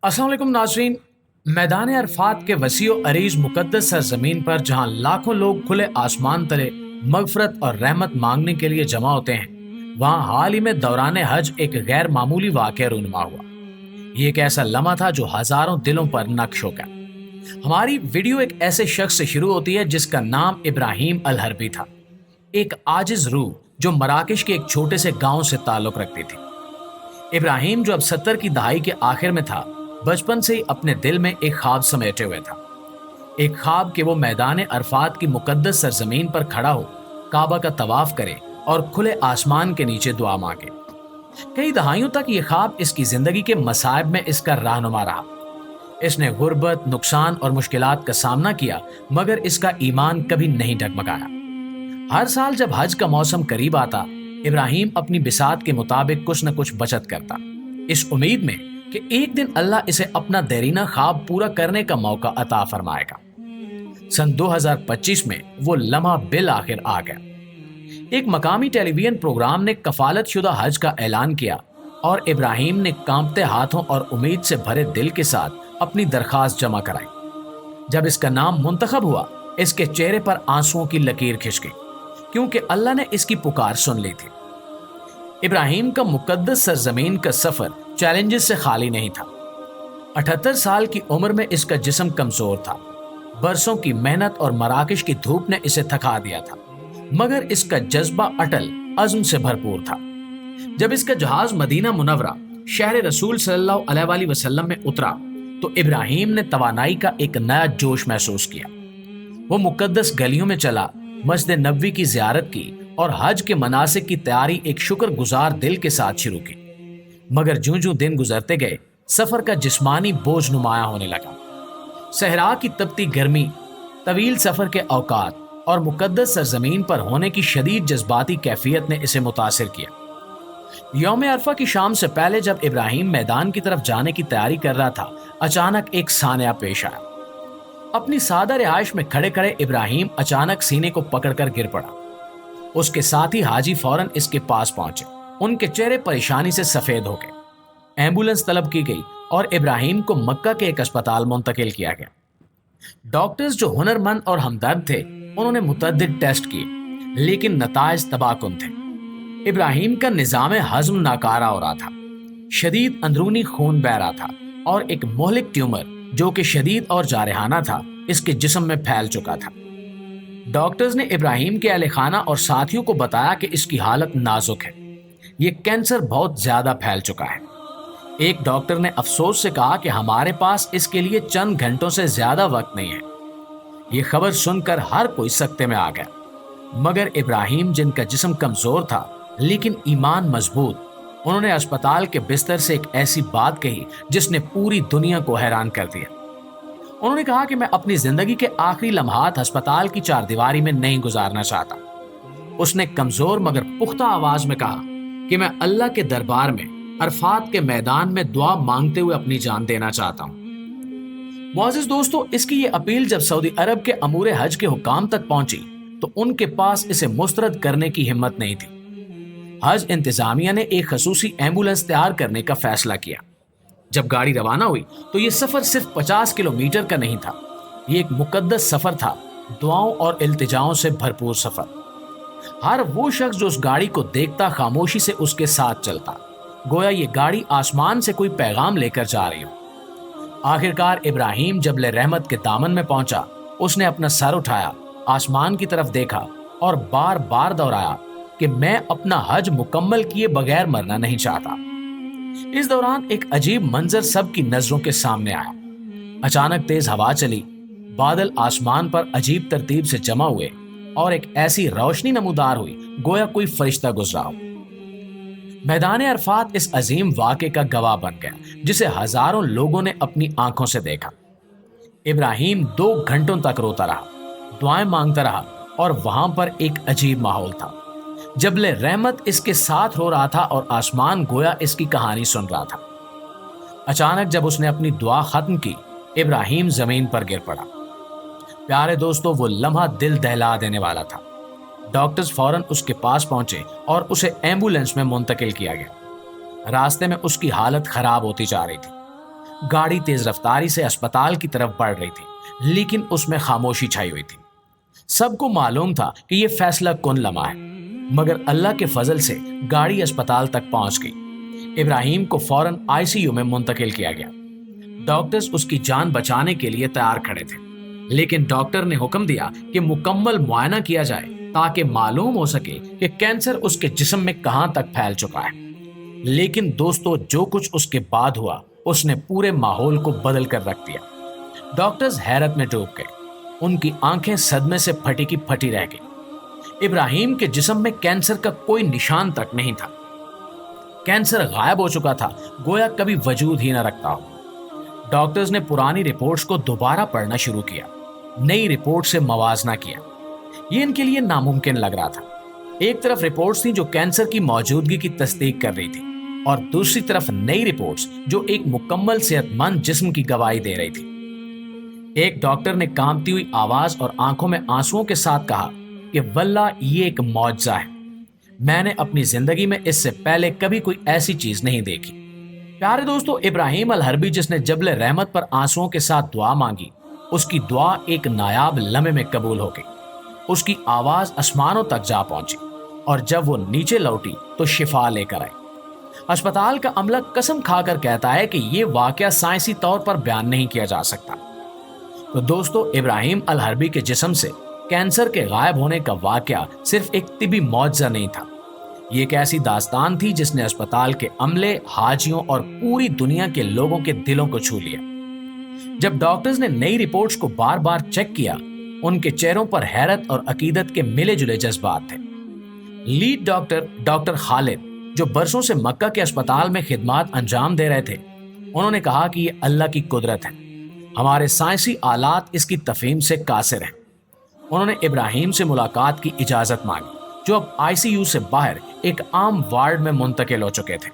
अस्सलाम वालेकुम नाजरीन। मैदान अरफात के वसी और अरीज मुकद्दस सरजमीन पर जहां लाखों लोग खुले आसमान तले मगफरत और रहमत मांगने के लिए जमा होते हैं, वहां हाल ही में दौरान हज एक गैर मामूली वाक़या रूनुमा हुआ। ये एक ऐसा लम्हा था जो हजारों दिलों पर नक्श हो गया। हमारी वीडियो एक ऐसे शख्स से शुरू होती है जिसका नाम इब्राहिम अल हरबी था, एक आजिज रूह जो मराकश के एक छोटे से गांव से ताल्लुक रखती थी। इब्राहिम जो अब 70 की दहाई के आखिर में था, बचपन से ही अपने दिल में एक ख्वाब समेटे हुए था। एक ख्वाब कि वो मैदान अरफात की मुकद्दस सरजमीन पर खड़ा हो, काबा का तवाफ करे और खुले आसमान के नीचे दुआ मांगे। कई दहाइयों तक ये ख्वाब इसकी जिंदगी के मसाइब में इसका रहनुमा रहा। इसने गुर्बत, नुकसान और मुश्किलात का सामना किया, मगर इसका ईमान कभी नहीं डगमगाया। हर साल जब हज का मौसम करीब आता, इब्राहिम अपनी बिसात के मुताबिक कुछ न कुछ बचत करता, इस उम्मीद में कि एक दिन अल्लाह इसे अपना देरीना ख्वाब पूरा करने का मौका अता फरमाएगा। सन 2025 में वो लम्हा बिल आखिर आ गया। एक मकामी टेलीविजन प्रोग्राम ने कफालत शुदा हज का ऐलान किया और इब्राहिम ने कांपते हाथों और उम्मीद से भरे दिल के साथ अपनी दरखास्त जमा कराई। जब इसका नाम मुंतखब हुआ, इसके चेहरे पर आंसुओं की लकीर खिंच गई, क्योंकि अल्लाह ने इसकी पुकार सुन ली थी। इब्राहिम का मुकद्दस सरजमीन का सफर चैलेंजेस से खाली नहीं था। 78 साल की उम्र में इसका जिस्म कमजोर था। बरसों की मेहनत और मराकश की धूप ने इसे थका दिया था, मगर इसका जज्बा अटल अज़्म से भरपूर था। जब इसका जहाज मदीना मुनव्वरा शहर रसूल सल्लल्लाहु अलैहि वसल्लम में उतरा, तो इब्राहिम ने तवानाई का एक नया जोश महसूस किया। वो मुकद्दस गलियों में चला, मस्जिद नबवी की जियारत की और हज के मनासिक की तैयारी एक शुक्रगुजार दिल के साथ शुरू की। मगर ज्यों ज्यों दिन गुजरते गए, सफर का जिस्मानी बोझ नुमाया होने लगा। सहरा की तपती गर्मी, तवील सफर के औकात और मुकद्दस सरजमीन पर होने की शदीद जज्बाती कैफियत ने इसे मुतासिर किया। यौम अरफा की शाम से पहले जब इब्राहिम मैदान की तरफ जाने की तैयारी कर रहा था, अचानक एक सान्या पेश आया। अपनी सादा रिहाइश में खड़े खड़े इब्राहिम अचानक सीने को पकड़कर गिर पड़ा। उसके साथ ही हाजी फौरन इसके पास पहुंचे। उनके चेहरे परेशानी से सफेद हो गए। एम्बुलेंस तलब की गई और इब्राहिम को मक्का के एक अस्पताल मुंतकिल किया गया। डॉक्टर्स जो हुनरमंद और हमदर्द थे, उन्होंने मुतअद्दिद टेस्ट किए, लेकिन नताइज तबाहकुन थे। इब्राहिम का निजाम हजम नाकारा हो रहा था, शदीद अंदरूनी खून बह रहा था और एक मोहलिक ट्यूमर जो कि शदीद और जारहाना था, इसके जिस्म में फैल चुका था। डॉक्टर्स ने इब्राहिम के अहले खाना और साथियों को बताया कि इसकी हालत नाजुक है, ये कैंसर बहुत ज्यादा फैल चुका है। एक डॉक्टर ने अफसोस से कहा कि हमारे पास इसके लिए चंद घंटों से ज्यादा वक्त नहीं है। ये खबर सुनकर हर कोई सकते में आ गया, मगर इब्राहिम, जिनका जिस्म कमजोर था लेकिन ईमान मजबूत, उन्होंने अस्पताल के बिस्तर से एक ऐसी बात कही जिसने पूरी दुनिया को हैरान कर दिया। उन्होंने कहा कि मैं अपनी जिंदगी के आखिरी लम्हात अस्पताल की चारदीवारी में नहीं गुजारना चाहता। उसने कमजोर मगर पुख्ता आवाज में कहा कि मैं अल्लाह के दरबार में अरफात के मैदान में दुआ मांगते हुए अपनी जान देना चाहता हूँ। मुअज़्ज़िज़ दोस्तों, इसकी ये अपील जब सऊदी अरब के अमूर हज के हुकाम तक पहुंची, तो उनके पास इसे मुस्तरद करने की हिम्मत नहीं थी। हज इंतजामिया ने एक खसूसी एम्बुलेंस तैयार करने का फैसला किया। जब गाड़ी रवाना हुई तो ये सफर सिर्फ 50 किलोमीटर का नहीं था, ये एक मुकद्दस सफर था, दुआओं और इल्तिजाओं से भरपूर सफर। हर वो शख्स जो उस गाड़ी को देखता, खामोशी से उसके साथ चलता, गोया ये गाड़ी आसमान से कोई पैगाम लेकर जा रही हो। आखिरकार इब्राहिम जबल रहमत के दामन में पहुंचा। उसने अपना सर उठाया, आसमान की तरफ देखा और बार बार दोहराया कि मैं अपना हज मुकम्मल किए बगैर मरना नहीं चाहता। इस दौरान एक अजीब मंजर सबकी नजरों के सामने आया। अचानक तेज हवा चली, बादल आसमान पर अजीब तरतीब से जमा हुए और एक ऐसी रोशनी नमूदार हुई गोया कोई फरिश्ता गुजरा हो। मैदान अरफात इस अजीम वाक़े का गवाह बन गया, जिसे हजारों लोगों ने अपनी आंखों से देखा। इब्राहिम 2 घंटों तक रोता रहा, दुआएं मांगता रहा और वहां पर एक अजीब माहौल था। जबले रहमत इसके साथ रो रहा था और आसमान गोया इसकी कहानी सुन रहा था। अचानक जब उसने अपनी दुआ खत्म की, इब्राहिम जमीन पर गिर पड़ा। प्यारे दोस्तों, वो लम्हा दिल दहला देने वाला था। डॉक्टर्स फौरन उसके पास पहुंचे और उसे एम्बुलेंस में मुंतकिल किया गया। रास्ते में उसकी हालत खराब होती जा रही थी। گاڑی تیز رفتاری سے اسپتال کی طرف بڑھ رہی تھی، لیکن اس میں خاموشی چھائی ہوئی تھی۔ سب کو معلوم تھا کہ یہ فیصلہ کن لمحہ ہے، مگر اللہ کے فضل سے گاڑی اسپتال تک پہنچ گئی۔ ابراہیم کو فوراً ICU میں منتقل کیا گیا۔ ڈاکٹرز اس کی جان بچانے کے لیے تیار کھڑے تھے، لیکن ڈاکٹر نے حکم دیا کہ مکمل معائنہ کیا جائے تاکہ معلوم ہو سکے کہ کینسر اس کے جسم میں کہاں تک پھیل چکا ہے۔ لیکن دوستو، جو کچھ اس کے بعد ہوا اس نے پورے ماحول کو بدل کر رکھ دیا۔ ڈاکٹرز حیرت میں ڈوب گئے، ان کی آنکھیں صدمے سے پھٹی کی پھٹی رہ گئی۔ ابراہیم کے جسم میں کینسر کا کوئی نشان تک نہیں تھا۔ کینسر غائب ہو چکا تھا، گویا کبھی وجود ہی نہ رکھتا ہو۔ ڈاکٹرز نے پرانی رپورٹس کو دوبارہ پڑھنا شروع کیا، نئی رپورٹ سے موازنہ کیا۔ یہ ان کے لیے ناممکن لگ رہا تھا۔ ایک طرف رپورٹس تھیں جو کینسر کی موجودگی کی تصدیق کر رہی تھی، اور دوسری طرف نئی رپورٹس جو ایک مکمل صحت مند جسم کی گواہی دے رہی تھی۔ ایک ڈاکٹر نے کانپتی ہوئی آواز اور آنکھوں میں آنسوؤں کے ساتھ کہا کہ واللہ یہ ایک معجزہ ہے، میں نے اپنی زندگی میں اس سے پہلے کبھی کوئی ایسی چیز نہیں دیکھی۔ پیارے دوستو، ابراہیم الحربی جس نے جبل رحمت پر آنسوؤں کے ساتھ دعا مانگی، اس کی دعا ایک نایاب لمحے میں قبول ہو گئی۔ اس کی آواز آسمانوں تک جا پہنچی، اور جب وہ نیچے لوٹی تو شفا لے کر آئی۔ اسپتال کا عملہ قسم کھا کر کہتا ہے کہ یہ واقعہ سائنسی طور پر بیان نہیں کیا جا سکتا۔ تو دوستو، ابراہیم الحربی کے جسم سے کینسر کے غائب ہونے کا واقعہ صرف ایک طبی معجزہ نہیں تھا، یہ ایک ایسی داستان تھی جس نے اسپتال کے عملے، حاجیوں اور پوری دنیا کے لوگوں کے دلوں کو چھو لیا۔ جب ڈاکٹرز نے نئی رپورٹس کو بار بار چیک کیا، ان کے چہروں پر حیرت اور عقیدت کے ملے جلے جذبات تھے۔ لیڈ ڈاکٹر خالد، جو برسوں سے مکہ کے اسپتال میں خدمات انجام دے رہے تھے، انہوں نے کہا کہ یہ اللہ کی قدرت ہے، ہمارے سائنسی آلات اس کی تفہیم سے قاصر ہیں۔ انہوں نے ابراہیم سے ملاقات کی اجازت مانگی، جو اب ICU سے باہر ایک عام وارڈ میں منتقل ہو چکے تھے۔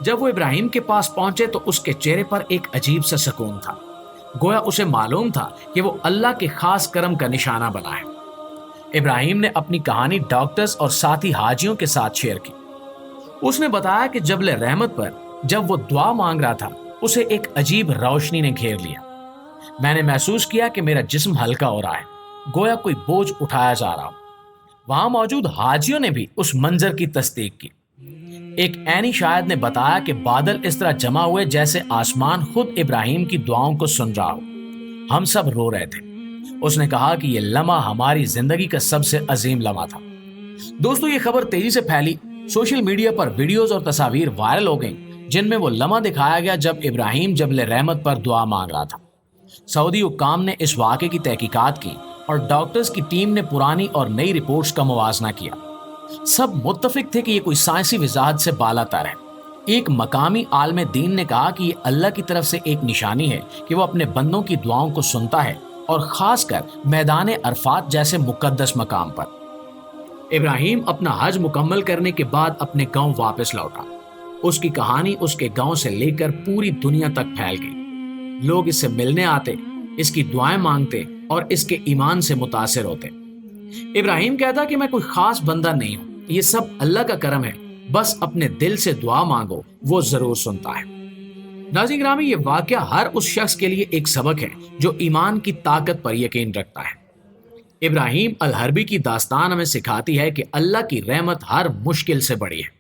جب وہ ابراہیم کے پاس پہنچے تو اس کے چہرے پر ایک عجیب سا سکون تھا، گویا اسے معلوم تھا کہ وہ اللہ کے خاص کرم کا نشانہ بنا ہے۔ ابراہیم نے اپنی کہانی ڈاکٹرز اور ساتھی حاجیوں کے ساتھ شیئر کی۔ اس نے بتایا کہ جبل رحمت پر جب وہ دعا مانگ رہا تھا، اسے ایک عجیب روشنی نے گھیر لیا۔ میں نے محسوس کیا کہ میرا جسم ہلکا ہو رہا ہے، گویا کوئی بوجھ اٹھایا جا رہا ہو۔ وہاں موجود حاجیوں نے بھی اس منظر کی تصدیق کی۔ ایک عینی شاہد نے بتایا کہ بادل اس طرح جمع ہوئے جیسے آسمان خود ابراہیم کی دعاؤں کو سن رہا ہو۔ ہم سب رو رہے تھے۔ اس نے کہا کہ یہ لمحہ ہماری زندگی کا سب سے عظیم لمحہ تھا۔ دوستو، یہ خبر تیزی سے پھیلی، سوشل میڈیا پر ویڈیوز اور تصاویر وائرل ہو گئیں جن میں وہ لمحہ دکھایا گیا جب ابراہیم جبل رحمت پر دعا مانگ رہا تھا۔ سعودی حکام نے اس واقعے کی تحقیقات کی اور ڈاکٹرز کی ٹیم نے پرانی اور نئی رپورٹس کا موازنہ کیا۔ سب متفق تھے کہ یہ کوئی سائنسی وضاحت سے بالا تر ہے۔ ایک مقامی عالم دین نے کہا کہ یہ اللہ کی طرف سے ایک نشانی ہے کہ وہ اپنے بندوں کی دعاؤں کو سنتا ہے، اور خاص کر میدان عرفات جیسے مقدس مقام پر۔ ابراہیم اپنا حج مکمل کرنے کے بعد اپنے گاؤں واپس لوٹا۔ اس کی کہانی اس کے گاؤں سے لے کر پوری دنیا تک پھیل گئی۔ لوگ اس سے ملنے آتے، اس کی دعائیں مانگتے اور اس کے ایمان سے متاثر ہوتے۔ ابراہیم کہتا کہ میں کوئی خاص بندہ نہیں ہوں، یہ سب اللہ کا کرم ہے، بس اپنے دل سے دعا مانگو، وہ ضرور سنتا ہے۔ ناظرین گرامی، یہ واقعہ ہر اس شخص کے لیے ایک سبق ہے جو ایمان کی طاقت پر یقین رکھتا ہے۔ ابراہیم الحربی کی داستان ہمیں سکھاتی ہے کہ اللہ کی رحمت ہر مشکل سے بڑی ہے۔